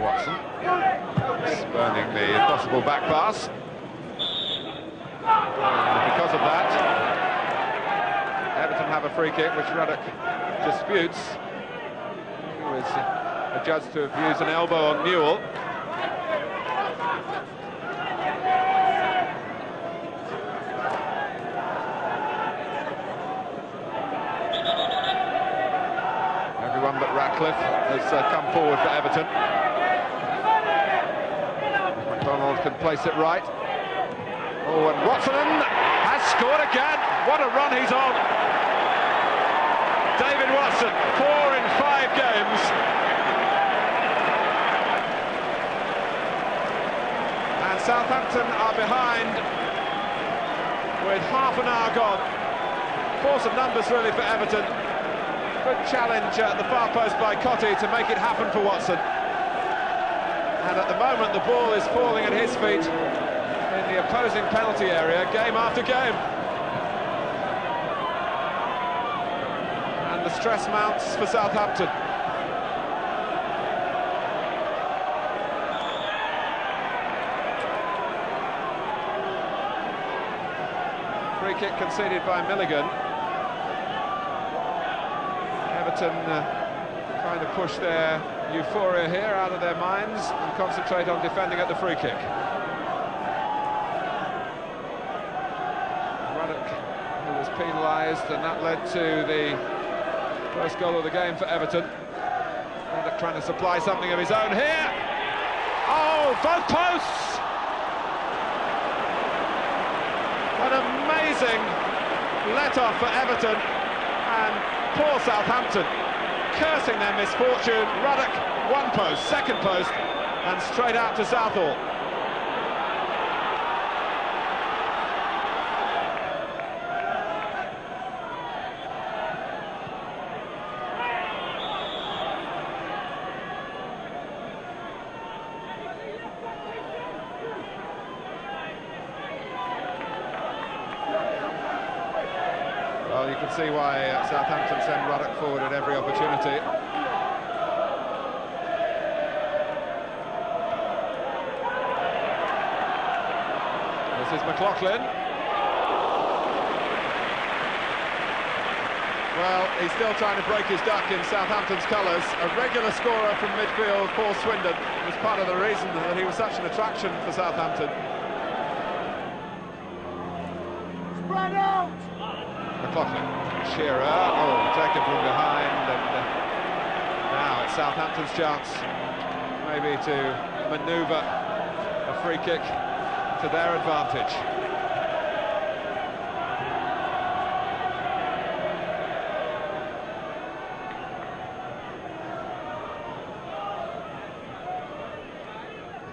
Watson spurning the possible back pass. And because of that, Everton have a free kick which Ruddock disputes. He was adjudged to have used an elbow on Newell. Everyone but Ratcliffe has come forward for Everton. McCoall can place it right. Oh, and Watson has scored again. What a run he's on. David Watson, 4 in 5 games. And Southampton are behind with half an hour gone. Force of numbers really for Everton. Good challenge at the far post by Cotti to make it happen for Watson. And at the moment the ball is falling at his feet in the opposing penalty area, game after game. And the stress mounts for Southampton. Free kick conceded by Milligan. Everton trying to push their euphoria here out of their minds and concentrate on defending at the free kick. Ruddock, who was penalised, and that led to the first goal of the game for Everton. Ruddock trying to supply something of his own here. Oh, both posts! An amazing let-off for Everton, and poor Southampton cursing their misfortune. Ruddock, one post, second post, and straight out to Southall. Well, you can see why Southampton send Ruddock forward at every opportunity. This is McLaughlin. Well, he's still trying to break his duck in Southampton's colours. A regular scorer from midfield, Paul Swindon, was part of the reason that he was such an attraction for Southampton. Spread out! McCoall, Shearer, oh, taken from behind, and now it's Southampton's chance maybe to manoeuvre a free kick to their advantage.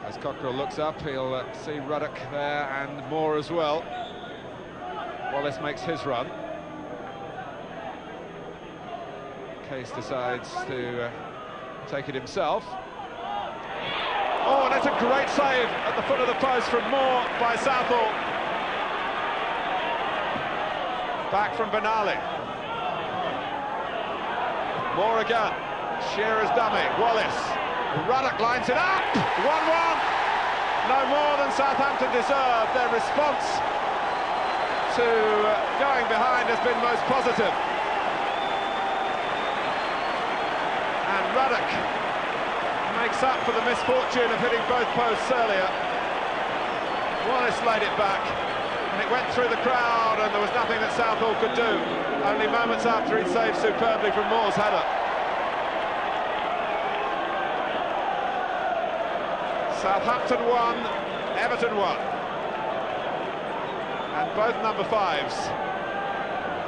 As Cockrell looks up, he'll see Ruddock there and more as well. Wallace makes his run. Case decides to take it himself. Oh, and it's a great save at the foot of the post from Moore by Southall. Back from Benali. Moore again. Shearer's dummy. Wallace. Ruddock lines it up. 1-1. No more than Southampton deserved. Their response to going behind has been most positive. And Ruddock makes up for the misfortune of hitting both posts earlier. Wallace laid it back, and it went through the crowd, and there was nothing that Southall could do. Only moments after he'd saved superbly from Moore's header. Southampton won, Everton won. And both number 5s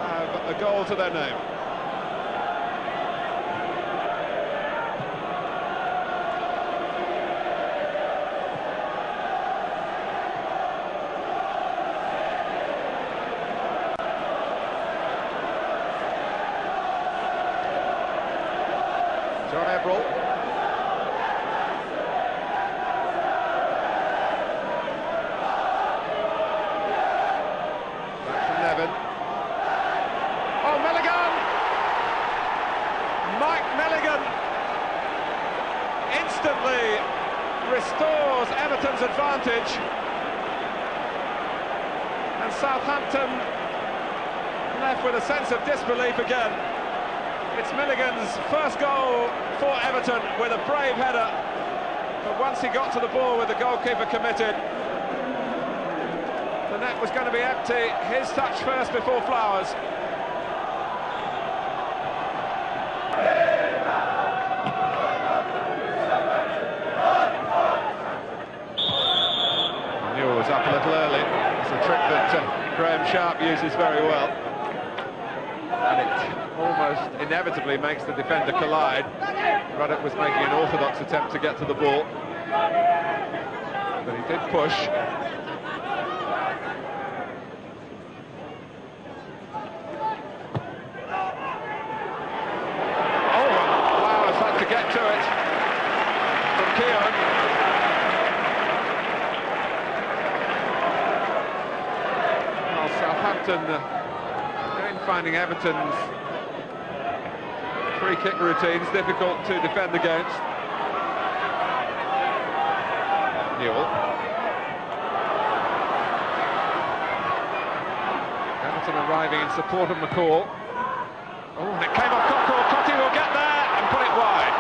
have a goal to their name. John Ebrell. Back from Nevin. Oh, Milligan! restores Everton's advantage. And Southampton left with a sense of disbelief again. It's Milligan's first goal for Everton with a brave header. But once he got to the ball with the goalkeeper committed, the net was going to be empty. His touch first before Flowers. Newell was up a little early. It's a trick that Graham Sharp uses very well. And it almost inevitably makes the defender collide. Ruddock was making an orthodox attempt to get to the ball, but he did push. Oh, Flowers had to get to it from Keown. Well, Southampton finding Everton's free kick routines difficult to defend against. Newell. Everton arriving in support of McCoall. Oh, and it came off Cottee. Cotti will get there and put it wide.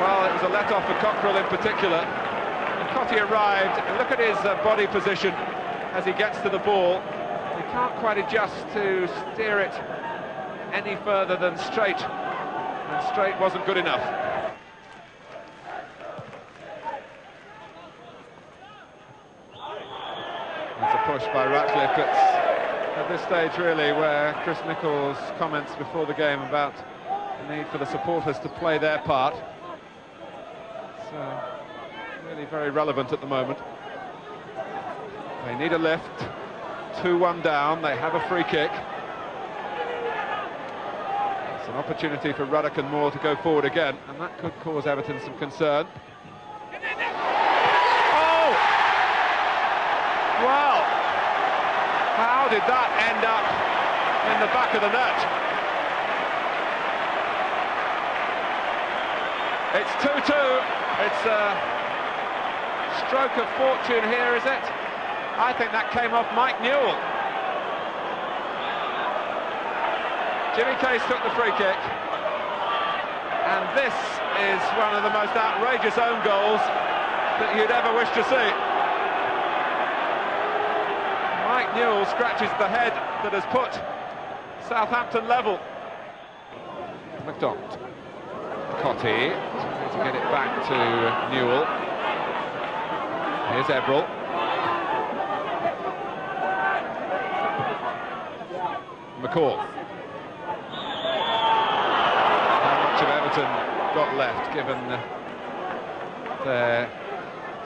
Well, it was a let-off for Cockrell in particular. Cotti arrived, and look at his body position as he gets to the ball. He can't quite adjust to steer it any further than straight, and straight wasn't good enough. It's a push by Ratcliffe. It's at this stage really where Chris Nicholls' comments before the game about the need for the supporters to play their part. So really very relevant at the moment. They need a lift. 2-1 down. They have a free kick. It's an opportunity for Ruddock and Moore to go forward again, and that could cause Everton some concern. Oh! Well, how did that end up in the back of the net? It's 2-2. It's a stroke of fortune here, is it? I think that came off Mike Newell. Jimmy Case took the free kick, and this is one of the most outrageous own goals that you'd ever wish to see. Mike Newell scratches the head that has put Southampton level. McDonald. Cottee to get it back to Newell. Here's Everton. McCoall. How much of Everton got left, given their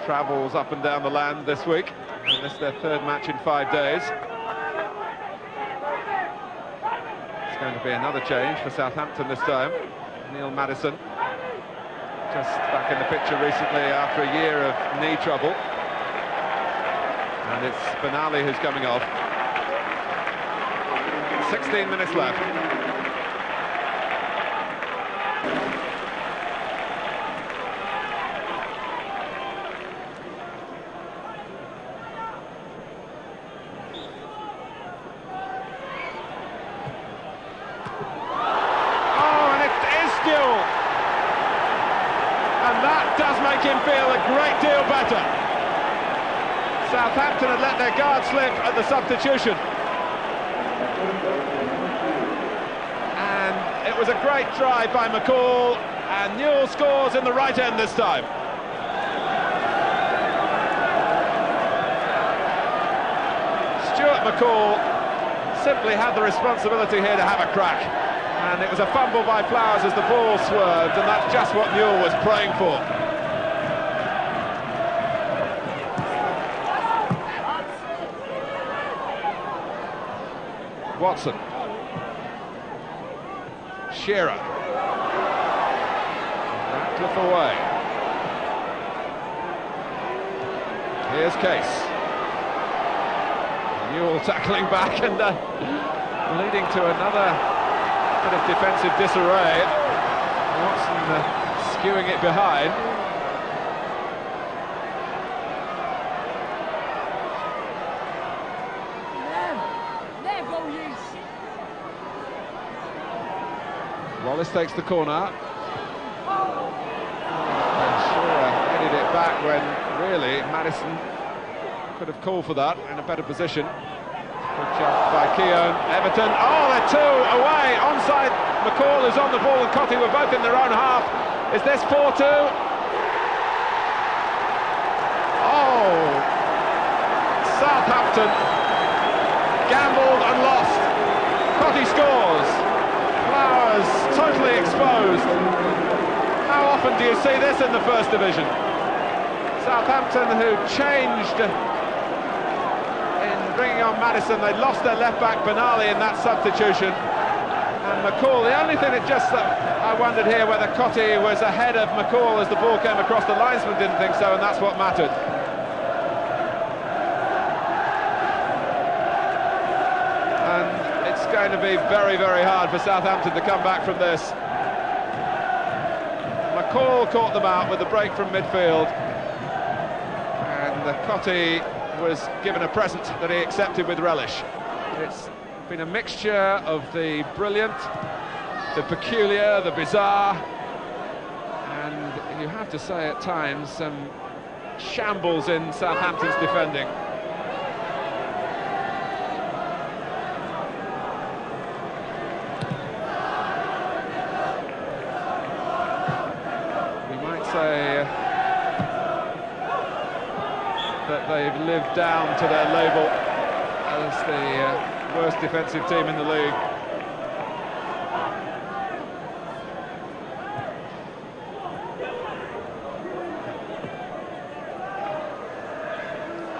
travels up and down the land this week? And this is their third match in 5 days. It's going to be another change for Southampton this time. Neil Maddison, just back in the picture recently after a year of knee trouble. And it's Benali who's coming off. 16 minutes left. Oh, and it is Newell. And that does make him feel a great deal better. Southampton had let their guard slip at the substitution. And it was a great try by McCoall, and Newell scores in the right end this time. Stuart McCoall simply had the responsibility here to have a crack. And it was a fumble by Flowers as the ball swerved, and that's just what Newell was praying for. Watson. Shearer. Ratcliffe away. Here's Case. Newell tackling back and leading to another bit of defensive disarray. Watson skewing it behind. Wallace takes the corner. And Shearer headed it back when really Maddison could have called for that in a better position. Good job by Keown. Everton, oh, they're two away. Onside, McCoall is on the ball and Cotti were both in their own half. Is this 4-2? Oh! Southampton gambled and lost. Cotti scores. Flowers totally exposed. How often do you see this in the First Division? Southampton, who changed in bringing on Maddison, they lost their left-back Benali in that substitution. And McCoall, the only thing that just I wondered here whether Cotti was ahead of McCoall as the ball came across. The linesman didn't think so, and that's what mattered. And it's going to be very, very hard for Southampton to come back from this. McCoall caught them out with the break from midfield, and Cotti was given a present that he accepted with relish. It's been a mixture of the brilliant, the peculiar, the bizarre, and you have to say at times some shambles in Southampton's defending. We might say that they've lived down to their label as the worst defensive team in the league.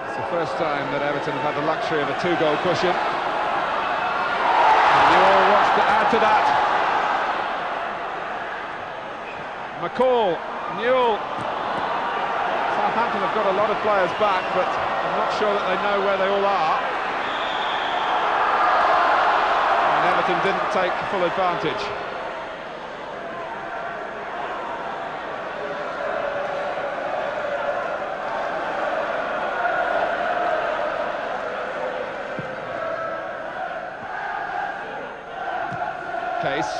It's the first time that Everton have had the luxury of a two-goal cushion. And Newell wants to add to that. McCoall, Newell. Southampton have got a lot of players back, but I'm not sure that they know where they all are. And Everton didn't take full advantage. Case.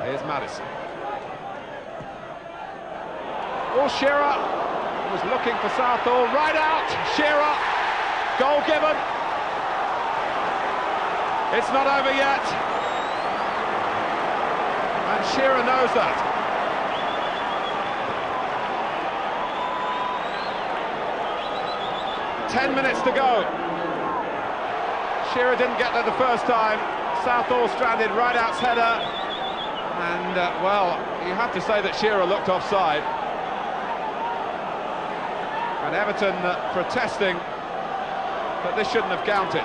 Here's Maddison. Oh, Shearer was looking for Southall, right out, Shearer, goal given. It's not over yet. And Shearer knows that. Ten minutes to go. Shearer didn't get there the first time. Southall stranded, right out's header. And, well, you have to say that Shearer looked offside. And Everton protesting that this shouldn't have counted.